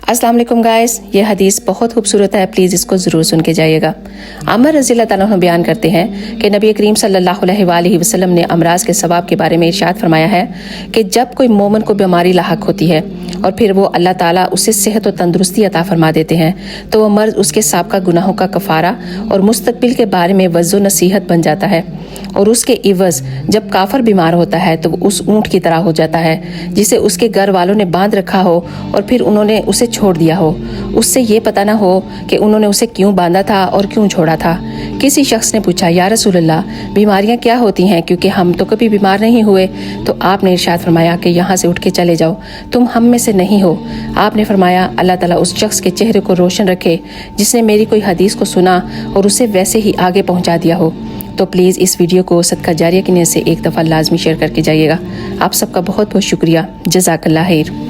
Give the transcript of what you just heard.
अस्सलाम वालेकुम गाइस, ये हदीस बहुत खूबसूरत है, प्लीज़ इसको ज़रूर सुन के जाइएगा। अमर रज़ी अल्लाह तआला अन्हु बयान करते हैं कि नबी करीम सल्लल्लाहु अलैहि वसल्लम ने अमराज के सवाब के बारे में इरशाद फरमाया है कि जब कोई मोमिन को बीमारी लाहक होती है और फिर वो अल्लाह ताला उसे सेहत और तंदुरुस्ती अता फरमा देते हैं तो वो मर्ज उसके साबका गुनाहों का कफ़ारा और मुस्तकबिल के बारे में वज़्ज़ो नसीहत बन जाता है। और उसके इवज़ जब काफर बीमार होता है तो वो उस ऊँट की तरह हो जाता है जिसे उसके घर वालों ने बांध रखा हो और फिर उन्होंने उसे छोड़ दिया हो, उससे ये पता ना हो कि उन्होंने उसे क्यों बांधा था और क्यों छोड़ा था। किसी शख्स ने पूछा, या रसूलल्लाह, बीमारियां क्या होती हैं, क्योंकि हम तो कभी बीमार नहीं हुए। तो आपने इरशाद फरमाया कि यहाँ से उठ के चले जाओ, तुम हम में से नहीं हो। आपने फरमाया, अल्लाह ताला उस शख्स के चेहरे को रोशन रखे जिसने मेरी कोई हदीस को सुना और उसे वैसे ही आगे पहुँचा दिया हो। तो प्लीज़ इस वीडियो को सदका जारिया की नीयत से एक दफ़ा लाजमी शेयर करके जाइएगा। आप सबका बहुत बहुत शुक्रिया। जज़ाकल्लाह खैर।